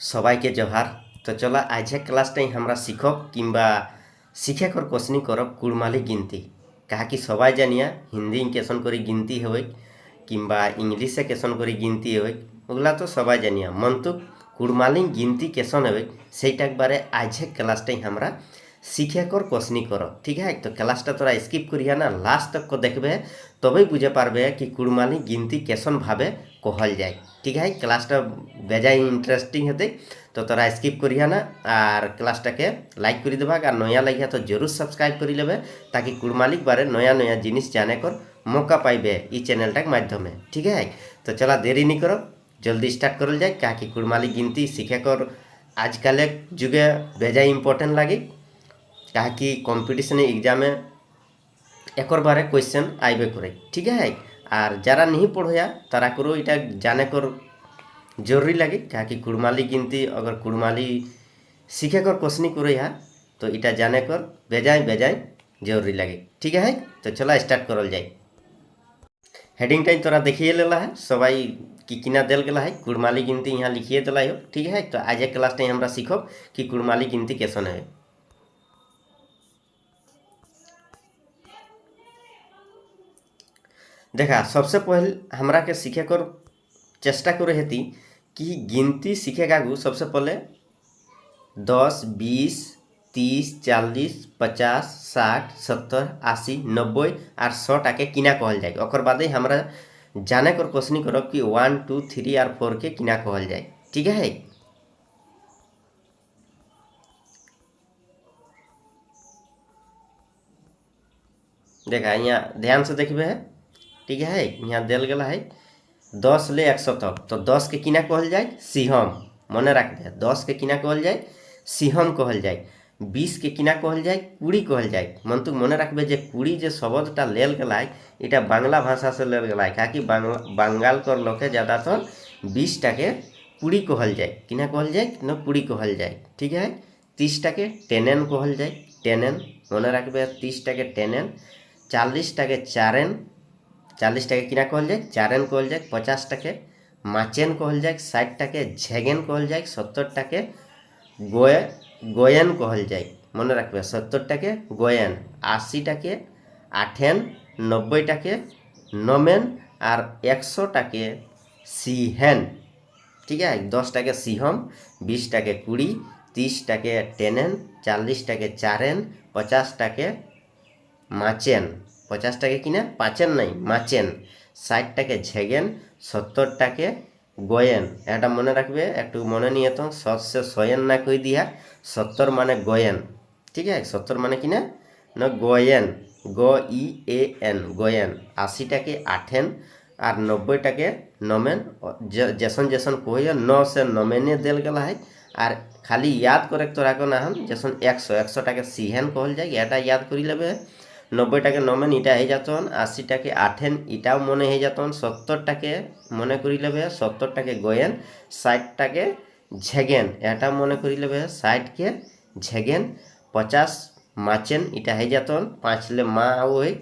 सबाइके जोहार। तो चला आज क्लासटाई हमरा शिखब किंबा शिक्षकर कोसनी करब कुड़माली गिनती काकि सबाई जानिया हिंदी केसन करी गिनती होई किंबा इंग्लिशे केसन करी गिनती होई ओगला तो सबाई जानिया मंतुक कुड़माली गिनती केसन होई सेटाक बारे आज क्लासटाई हमरा शिक्षकर कोसनी करब। ठीक है, तो क्लासटा तोरा स्किप करिया ना, लास्ट तक को देखबे तबे बुझे पारबे कि कुड़माली गिनती केसन भावे कहल जाए। ठीक है, क्लासटा बेजाय इंटरेस्टिंग हेते तो तोरा स्किप करिया ना और क्लासटाके लाइक कर देबा और नया लगिया तो जरूर सब्सक्राइब कर लेबे ताकि कुड़मालिक बारे नया नया जिनिस जाने कर मौका पाइबे ई चैनलटाक माध्यमे। ठीक है, तो चला देरी नहीं करो, जल्दी स्टार्ट करल जाए काकि कुड़माली गिनती शिखे कर आजकल जुगे बेजाय इम्पोर्टेंट लगे काकि कम्पिटिशन एग्जामे एक बारे क्वेश्चन आइबे करे। ठीक है, और जरा नहीं पढ़ोया तारा करो इटा जाने कर जरूरी लगे काकि कुड़माली गिनती अगर कुड़माली शिखे कर कोसनी करो यहाँ तो इटा जाने कर बेजाय बेजाय जरूरी लगे। ठीक है, तो चला स्टार्ट करल जाए। हेडिंग टाइम तोरा देखिए लेला है सबाई कि किना देल गला है कुड़माली गिनती यहाँ लिखिए दिला हो। ठीक है, तो आज क्लास टाइम हमरा सीखब कि कुड़माली गिनती कैसन है। देखा सबसे पहले हमरा के सीखे कर चेष्टा करे हेती कि गिनती सीखे गागू सबसे पहले 10, 20, 30, 40, 50, 60, 70, 80, 90 और 100 टाके किना कहल जाए। ओकर बादे हमरा जाने कर क्वेश्चन करब कि 1, 2, 3 और 4 के किना कहल जाए। ठीक है, देखा यहाँ ध्यान से देखबे है। ठीक है, यहाँ दिल गला है 10 ले 100 तक, तो 10 के किना कहल जाए सिहम। मने रखबे 10 के किना कहल जाए सिहम कहल जाए। 20 के किना कहल जाए कुड़ी कहल जाए। मंतुक मने रखबे जे कुड़ी जे शब्दटा लेल गला है इटा बांग्ला भाषा से लेल गला है काकि बांगाल कर लोके ज़्यादातर 20 टाके कुड़ी कहल जाए। किना कहल जाए न कुड़ी कहल जाए। ठीक है, 30 टाके टेनेन कहल जाए। टेनेन मने रखबे 30 टाके टेनेन। 40 टाके चारेन। 40 टाके किना कहल जाए चारेन कहल जाए। 50 टाके माचेन कहल जाए। 60 टाके झेगेन कहल जाए। 70 टाके गोयन कहल जाए। मने रखबे 70 टाके गोयन। 80 टाके आठेन। 90 टाके नमेन और 100 टाके सिहेन। ठीक है, 10 टाके सिहम, 20 टाके कुड़ी, 30 टाके टेनेन, 40 टाके चारेन, 50 टाके माचेन। 50 टाके किना पाचेन नहीं माचेन। 60 टाके झेगेन। 70 टाके गोयन। এটা মনে রাখবে, একটু মনে নিয়ে তো সৎসে সয়েন না কই দিয়া 70 মানে গোয়েন। ঠিক আছে, 70 মানে কিনা না গোয়েন, গ ই এ এন গোয়েন। 80 টাকে আঠেন আর 90 টাকে नमेन। जैसन जैसन कहिए न से नमेने दिल गला है और खाली याद करे तोरा को ना हम जैसन 100 टाके सिहेन कहल जाए এটা याद करी लेबे। 90 टाके नमेन इटा हो जातन। 80 टाके आठेन इटाও मने हो जातन। 70 टाके मने करी लेबे। 70 टाके गोयन। 60 टाके झेगेन এটা मने करी लेबे। 60 के झेगेन। 50 माचेन इटा हो जातन। 5 ले मा ओई।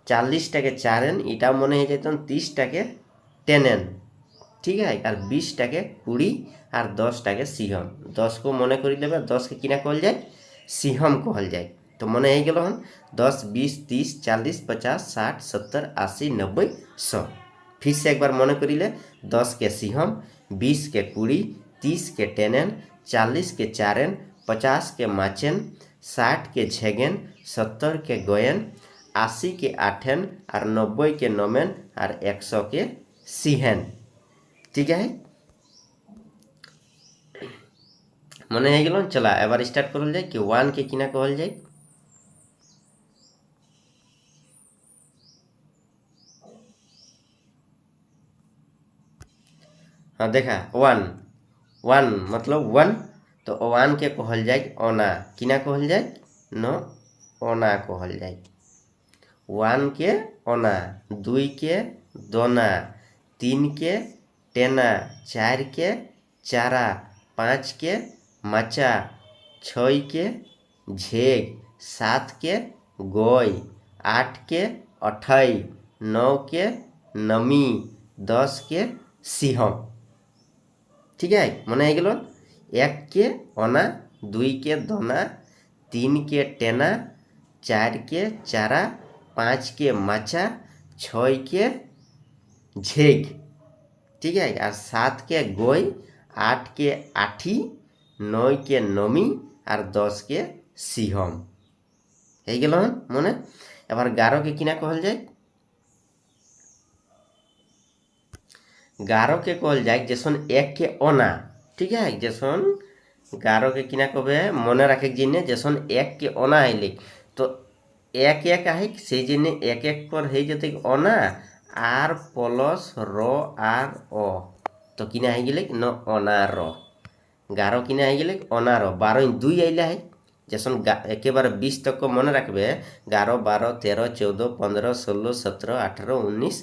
40 टाके चारेन इटा मने हो जातन। 30 टाके टेनेन। ठीक है, और 20 टाके कुड़ी और 10 टाके सिहम। 10 को मने करी लेबे। 10 के किना कहल जाए सिहम कहल जाए। तो मने हो गल हन 10, 20, 30, 40, 50, 60, 70, 80, 90, 100। फिर से एक बार मने करी ले 10 के सिहम, 20 के कुड़ी, 30 के टेनेन, 40 के चारेन, 50 के माचेन, 60 के झेगेन, 70 के गोयन, 80 के आठेन और 90 के नमेन और 100 के सिहेन। ठीक है, मने हो गल। चला एबार स्टार्ट करल जाए कि 1 के किना कहल जाए। हाँ देखा 1 1 मतलब 1, तो 1 के कहल जाए ओना। किना कहल जाए न ओना कहल जाए। 1 के ओना। 2 के दोना। 3 के टेना। 4 के चारा। 5 के माचा। 6 के झेग। 7 के गोय। 8 के अठई। 9 के नमी। 10 के सिहम। ঠিক আছে, মনে হয়ে গেল। 1 কে অনা, 2 কে দনা, 3 কে টেনা, 4 কে চারা, 5 কে মাচা, 6 কে ঝেগ, ঠিক আছে, আর 7 কে গই, 8 কে আঠি, 9 কে নমি, আর 10 কে সিহম। হয়ে গেল মনে। এবার 11 কে কিনা कहल যায়? 11 কে कहल যায় যেসন 1 কে অনা, ঠিক আছে, যেসন 11 কে কিনা কবে মনে রাখে জিনে যেসন 1 কে অনা আইলে তো 1 1 আহে সেই জন্য 1 1 কর হয়ে যেতে অনা আর প্লস র আর অ, তো কিনা হয়ে গেলে ন অনার। 11 কিনা হয়ে গেলে অনার। 12 2 আইলে হয় যেসন একেবারে 20 তক মনে রাখবে 11 12 13 14 15 16 17 18 19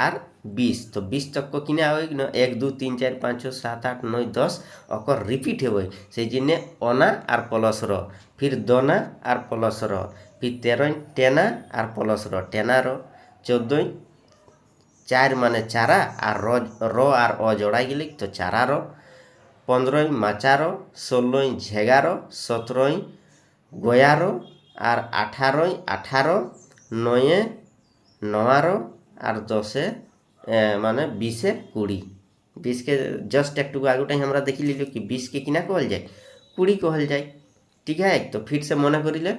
আর 20, তো 20 তক কিনা হয় 1 2 3 4 5 6 7 8 9 10 অকর রিপিট হবে সেই জন্য অনা আর প্লস র, ফির দনা আর প্লস র, ফির 13 টেনা আর প্লস র টেনার, 14 4 মানে চারা আর র আর অ জোড়াই গেলে তো চারার, 15 মাচার, 16 ঝেগার, 17 গয়ার, আর 18 18, 9 নয়ার, আর 10 মানে 20 20। 20 के जस्ट একটু আগুটাই আমরা দেখি লিল কি 20 के কিনা कहल যায় 20 कहल যায়। ঠিক আছে, তো फिर से মনে করিলে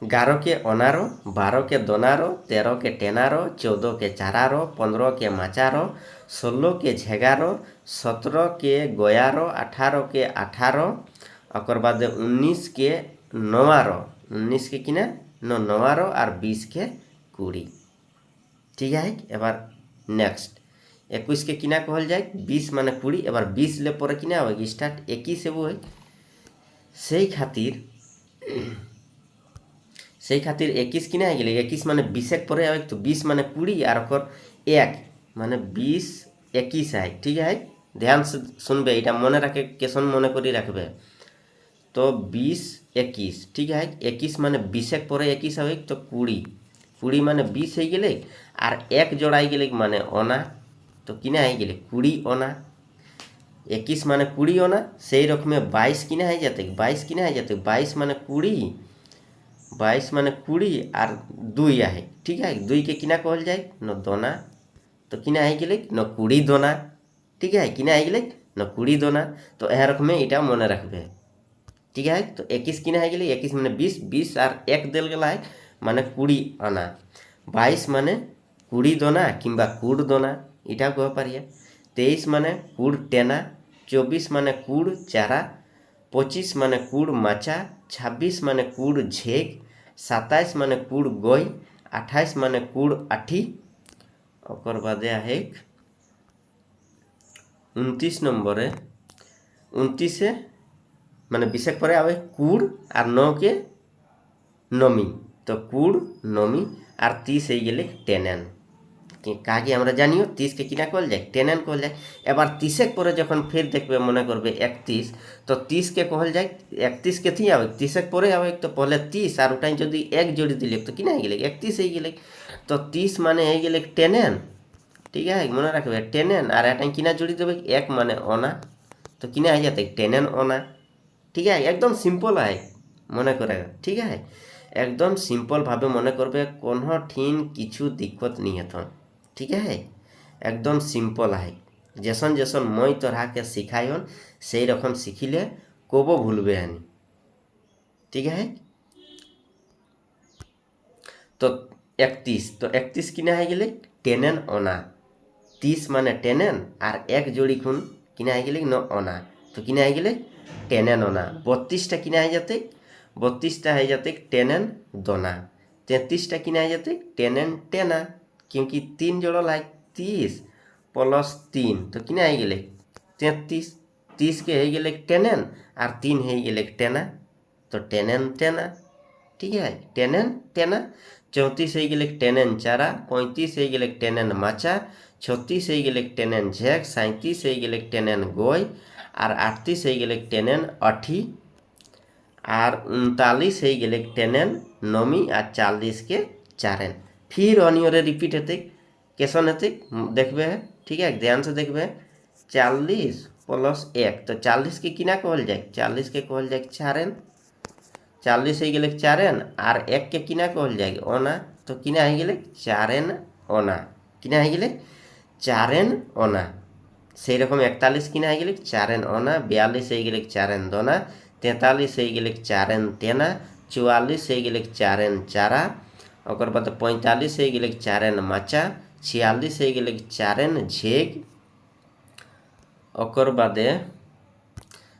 11 के অনারো, 12 के দনারো, 13 के টেনারো, 14 के চারারো, 15 के মাচারো, 16 के ঝেগারো, 17 के গয়ারো, 18 के আঠারো, ওকর বাদে 19 के নয়ারো, 19 के কিনা নয়ারো, আর 20 के 20। ঠিক আছে, এবার নেক্সট 21 के কিনা कहल যায় 20 মানে 20, এবার 20 লে পরে কিনা হবে স্টার্ট 21 এবো হয়। সেই খাতির 21 কিনা হয়ে গেলে 21 মানে 20 পরে হবে, তো 20 মানে 20 আর ওকর 1 মানে 20 21 হয়। ঠিক আছে, ধ্যান से শুনবে, এটা মনে রাখে কেসন মনে করি রাখবে। তো 20 21, ঠিক আছে, 21 মানে 20 পরে 21 হবে তো 20, 20 মানে 20 হয়ে গেলে আর 1 জোড়াই গেলে মানে অনা, তো কিনা হয়ে গেলে 20 অনা। 21 মানে 20 অনা, সেই রকমে 22 কিনা হয়ে যেতে 22 কিনা হয়ে যেতে 22 মানে 20, 22 মানে 20 আর 2 আহে। ঠিক আছে, 2 के কিনা कहल যায় ন দনা, তো কিনা হয়ে গেলে ন 20 দনা। ঠিক আছে, কিনা হয়ে গেলে ন 20 দনা, তো এরকমে এটা মনে রাখবে। ঠিক আছে, তো 21 কিনা হয়ে গেলে 21 মানে 20, 20 আর 1 দেল গেলা মানে 20 আনা। 22 মানে 20 দনা কিংবা 20 দনা এটাও কহ পারিয়া। 23 মানে 20 টেনা, 24 মানে 20 চারা, 25 মানে 20 মাচা, 26 মানে 20 ঝেগ, 27 মানে 20 গই, 28 মানে 20 আঠি, ওকর বাদে আহে 29 নম্বরে 29 মানে 20 পরে আবে 20 আর 9 के নমি, তো 20 নমি আর 30 হয়ে গেলে টেনেন। কাকে আমরা জানিও 30 के কিনা कहल যায় টেনেন कहल যায়। এবার 30 পরে যখন ফের দেখবে মনে করবে 31, তো 30 के कहल যায় 31 के थी आवे 30 পরে आवे তো পহলে 30 আর ওটাই যদি 1 जोड़ी দিলে তো কিনা হয়ে গেলে 31 হয়ে গেলে, তো 30 মানে হয়ে গেলে টেনেন। ঠিক আছে, মনে রাখবে টেনেন আর এটাই কিনা জুড়ি দেবে 1 মানে অনা, তো কিনা হয়ে যাতে টেনেন অনা। ঠিক আছে, একদম সিম্পল হয় মনে করে। ঠিক আছে, একদম সিম্পল ভাবে মনে করবে, কোনো ঠিন কিছু দিক্কত नहीं है। ঠিক আছে, একদম সিম্পল হয়। যেসন যেসন মই তোরাকে শিখায়ন সেই রকম শিখিলে কবো ভুলবে আনি। ঠিক আছে, তো 31, তো 31 কিনা হয়ে গেলে টেনেন অনা। 30 মানে টেনেন আর 1 जोड़ी খুন কিনা হয়ে গেলে ন অনা, তো কিনা হয়ে গেলে টেনেন অনা। 32টা কিনা হয়ে যাতে 32টা হয়ে যাতে টেনেন দনা। 33টা কিনা হয়ে যাতে টেনেন টেনা, क्योंकि 3 जोड़ा लाइक 30 प्लस 3, तो किना হয়ে গেলে 33। 30 के হয়ে গেলে টেনেন আর 3 হয়ে গেলে টেনা, তো টেনেন টেনা। ঠিক আছে, টেনেন টেনা। 34 হয়ে গেলে টেনেন চারা, 35 হয়ে গেলে টেনেন মাচা, 36 হয়ে গেলে টেনেন ঝেক, 37 হয়ে গেলে টেনেন গই, আর 38 হয়ে গেলে টেনেন আঠি, আর 39 হয়ে গেলে টেনেন নমি, আর 40 के चारेन। फिर अनियरे रिपीट हेते केसन हेते देखबे। ठीक है, ध्यान से देखबे 40 प्लस 1 तो 40 के किना कहल जाए 40 के कहल जाए 4n 40 हो गए 4n और 1 के किना कहल जाए ओना तो किना हो गए 4n ओना किना हो गए 4n ओना से रकम 41 किना हो गए 4n ओना 42 हो गए 4n दोना 43 हो गए 4n तेना 44 हो गए 4n चारा और बाद 45 हो गए 4n माचा 46 हो गए 4n झेग और बादे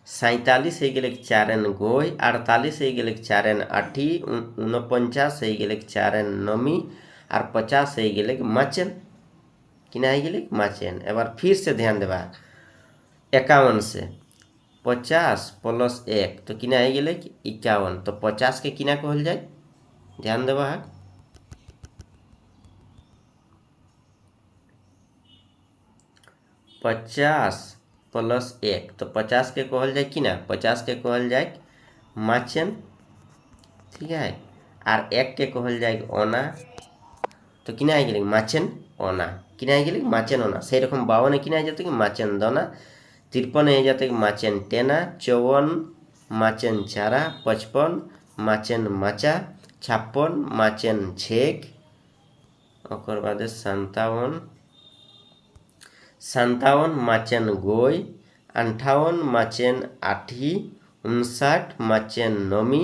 47 हो गए 4n गोय 48 हो गए 4n आठी 49 हो गए 4n नमी और 50 हो गए माचन किना हो गए माचन। एबार फिर से ध्यान देवा 51 से 50 प्लस 1 तो किना हो गए 51 तो 50 के किना कहल जाए ध्यान देवा 50 प्लस 1 तो 50 के कहल जाए किना 50 के कहल जाए माचन ठीक है और 1 के कहल जाए ओना तो किना हो गए माचन ओना किना हो गए माचन ओना से रकम 52 किना हो जाते माचन दोना 53 हो जाते माचन टेना 54 माचन चारा 55 माचन माचा 56 माचन झेक और बाद 57 माचन गोय 58 माचन आठी 59 माचन नमी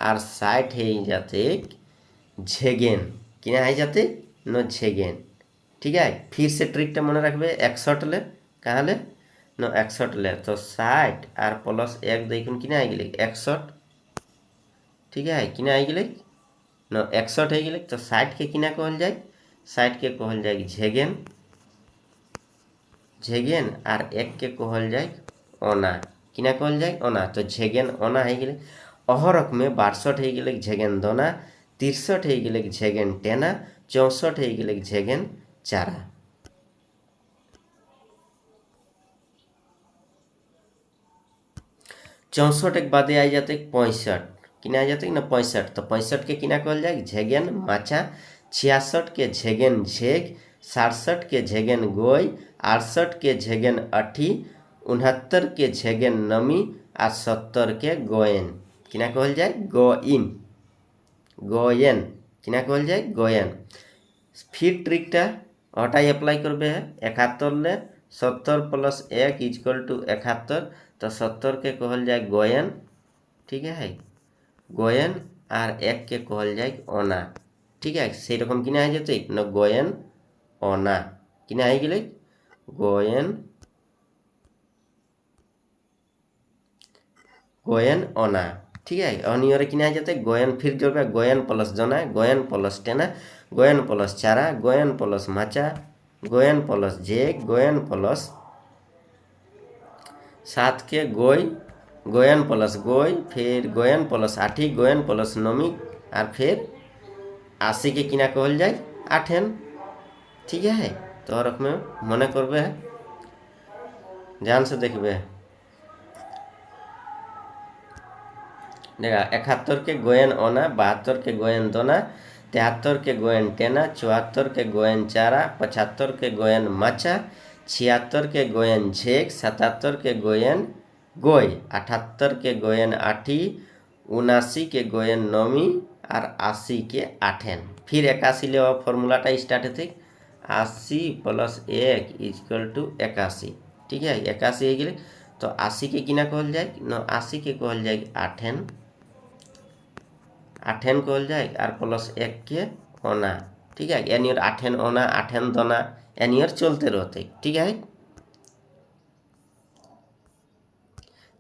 और 60 हो जाते झेगेन किना हो जाते न झेगेन ठीक है। फिर से ट्रिकटा मन रखबे 61 ले कहाँ ले न 61 ले तो 60 और प्लस 1 देखुन किना हो गए 61 ठीक है किना हो गए न 61 हो गए तो 60 के किना कहल जाए 60 के कहल जाए झेगेन झेगेन और 1 के कहल जाए ओना किना कहल जाए ओना तो झेगेन ओना हो गए। अहरक में 62 हो गए झेगेन दोना 63 हो गए झेगेन टेना 64 हो गए झेगेन चारा 64 एक बादे आ जाते 65 किना आ जाते ना 65 तो 65 के किना कहल जाए झेगेन माचा 66 के झेगेन झेग 67 के झेगेन गोय 68 के झेगेन अठी 69 के झेगेन नमी और 70 के गोयन किना कहल जाए गोइन गोयन किना कहल जाए गोयन। फिर ट्रिकटा हटाई अप्लाई करबे है 71 ले 70 प्लस 1 इजकल टू 71 तो 70 के कहल जाए गोयन ठीक है गोयन और 1 के कहल जाए ओना ठीक है से रकम किना हो जाते न गोयन ओना किना हो गए गोयन गोयन ओना ठीक है अनियर किना हो जाते गोयन फिर जोड़बे गोयन प्लस जना गोयन प्लस टेना गोयन प्लस चारा गोयन प्लस माचा गोयन प्लस झेग गोयन प्लस 7 के गोय गोयन प्लस गोय फिर गोयन प्लस आठी गोयन प्लस नमी और फिर 80 के किना कहल जाए 8n ठीक है। तो और में मने करबे ध्यान से देखबे देखा 71 के गोयन ओना 72 के गोयन दोना 73 के गोयन टेना 74 के गोयन चारा 75 के गोयन माचा 76 के गोयन झेक 77 के गोयन गोय 78 के गोयन आठी 79 के गोयन नमी और 80 के 8n फिर 81 ले फॉर्मूलाटा स्टार्ट थे 80 प्लस 1 इजकल टू 81 ठीक है 81 हो गए तो 80 के किना कहल जाए न 80 के कहल जाए 8n कहल जाए और प्लस 1 के ओना ठीक है यानी 8n ओना 8n दोना यानी चलते रहते ठीक है।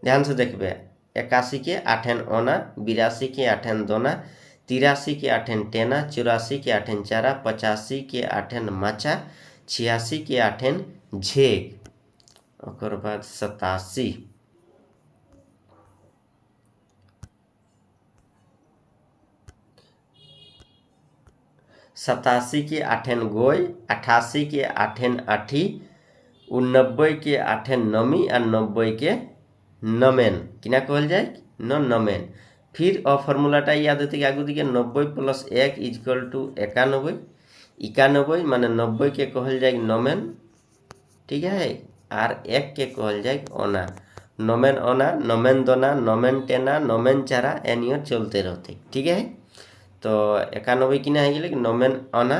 ध्यान से देखबे 81 के 8n ओना 82 के 8n दोना 83 के 8n टेना 84 के 8n चारा 85 के 8n माचा 86 के 8n झेग और बाद 87 87 के 8n गोय 88 के 8n आठी 89 के 8n नमी और 90 के नमेन किना कहल जाए न नमेन फिर फॉर्मूलाटा याद होते कि आगू दिखे 90 प्लस 1 इजकल टू 91 91 माने 90 के कहल जाए नमेन ठीक है আর এককে कहल जाए ओना। नोमेन ओना, नोमेन दोना, नोमेन टेना, नोमेन चारा एनियो चलते रहते। ठीक है, तो 91 किना है गए नोमेन ओना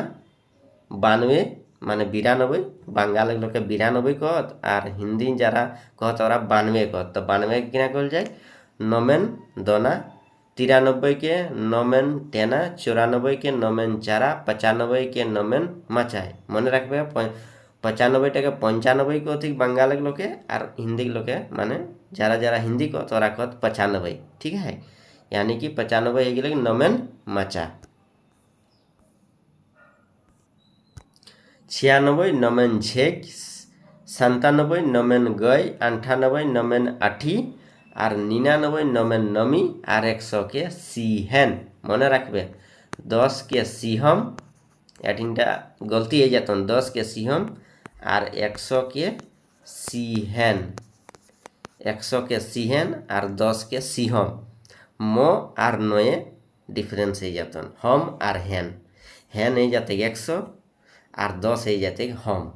92 माने 92 बांगाल लोग 92 कहत और हिंदी जरा कहत और 92 कहत। तो 92 किना कहल जाए नोमेन दोना, 93 के नोमेन टेना, 94 के नोमेन चारा, 95 के नोमेन मचाए। मन रखबे 95 টাকে 95 कहती बांगाल लोके और हिंदी लोके माने जरा जरा हिंदी कहत और कहत 95। ठीक है, यानी कि 95 है गए नोमेन मचा। 96 नोमेन झेक, 97 नोमेन गय, 98 नोमेन आठी और 99 नोमेन नमी और 100 के सीहेन। मने रखबे 10 के सीहम, या तीनटा गलती है जात 10 के सीहम और 100 के सीहेन, 100 के सीहेन और 10 के सीहम। मो और नोए डिफरेंस है जात हम और हेन, हेन है जाते 100 और 10 है जाते हम।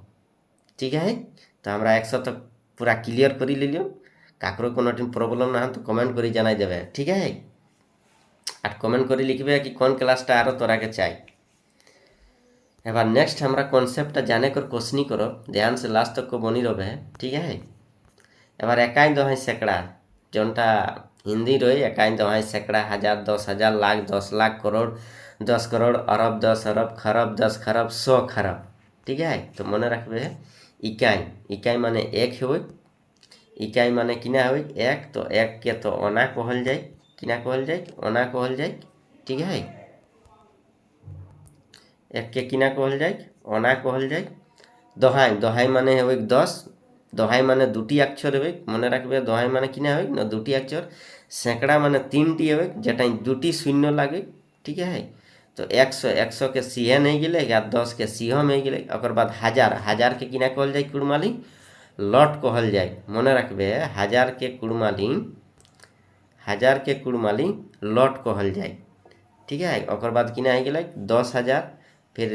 ठीक है, तो हमरा 100 तक पूरा क्लियर कर लियो। काकरो कोनो प्रॉब्लम ना तो कमेंट करी जानाई देवे। ठीक है, और कमेंट करी लिखबे कि कौन क्लासटा आरो तोरा के चाই। एबार नेक्स्ट हमरा कॉन्सेप्टटा जाने कर कोशिश करो, ध्यान से लास्ट तक को बनी रहे। ठीक है, एबार एकाई दहाई सैकड़ा जोनटा हिंदी रही एकाई दहाई सैकड़ा, हजार, 10,000, लाख, 10 लाख, करोड़, 10 करोड़, अरब, 10 अरब, खरब, 10 खरब, 100 खरब। ठीक है, तो मने रखबे इकाई, इकाई माने एक हो, इकाई माने किना हो एक। तो एक के तो ओना कहल जाए, किना कहल जाए ओना कहल जाए। ठीक है, एक के किना कहल जाए ओना कहल जाए। दहाई, दहाई माने हो 10, दहाई माने दुटी अक्षर हो, मने रखबे दहाई माने किना हो ना दुटी अक्षर। सैकड़ा माने 3टी हो जेटा दुटी शून्य लागे। ठीक है, तो 100, 100 के सीहेन हो गए या 10 के सीहम हो गए। ओकर बाद हजार, हजार के किना कहल जाए कुड़माली लट कहल जाए। मने रखबे हजार के कुड़माली, हजार के कुड़माली लट कहल जाए। ठीक है, ओकर बाद किना हो गए 10,000, फिर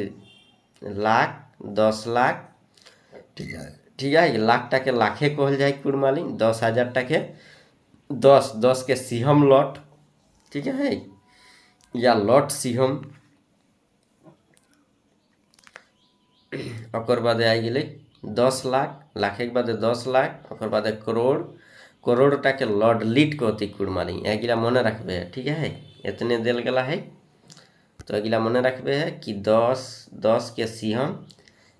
लाख, 10 लाख। ठीक है, ठीक है, लाख टाके लाखे कहल जाए कुड़माली, 10,000 टाके 10, 10 के सीहम लट। ठीक है, या लट सीहम। ओकर बाद आ गए 10 लाख, लाखे के बाद 10 लाख। ओकर बाद करोड़, करोड़ टाके लड लिट कहती कुड़माली। एगिला मने रखबे। ठीक है, इतने दिल गला है। तो अगला मने रखबे है कि 10, 10 के सीहम,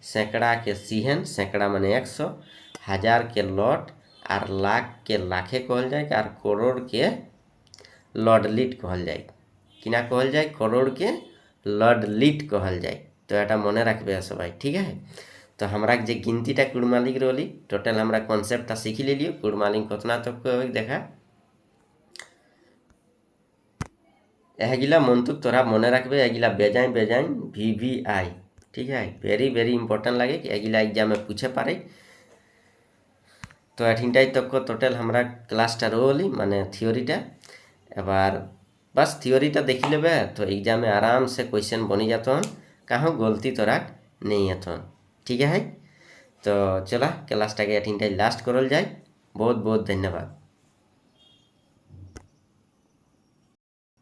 सैकड़ा के सीहेन, सैकड़ा माने 100, हजार के लट और लाख के लाखे कहल जाए और करोड़ के लडलिट कहल जाए। किना कहल जाए करोड़ के लडलिट कहल जाए। तो एटा मने रखबे सबाई। ठीक है, तो हमरा जे गिनतीटा कुड़मालिक रही टोटल हमरा कॉन्सेप्टटा सीखी लियो। कुड़मालिक कतना तक देखा एगिला मंतुक तोरा मने रखबे। एगिला बेजाई बेजाई VVI। ठीक है, वेरी वेरी इम्पोर्टेंट लगे कि एगिला एग्जाम में पूछे पारे। तो एठिनटाई तक को टोटल हमरा क्लासटा रोली माने थियोरीटा। एबार बस थियोरीटा देखी लेबे तो एग्जाम में आराम से क्वेश्चन बनी जातन, कहाँ गलती तोरा नहीं हतन। ठीक है, तो चला क्लासटाके एठिनटाई लास्ट करल जाए। बहुत बहुत धन्यवाद।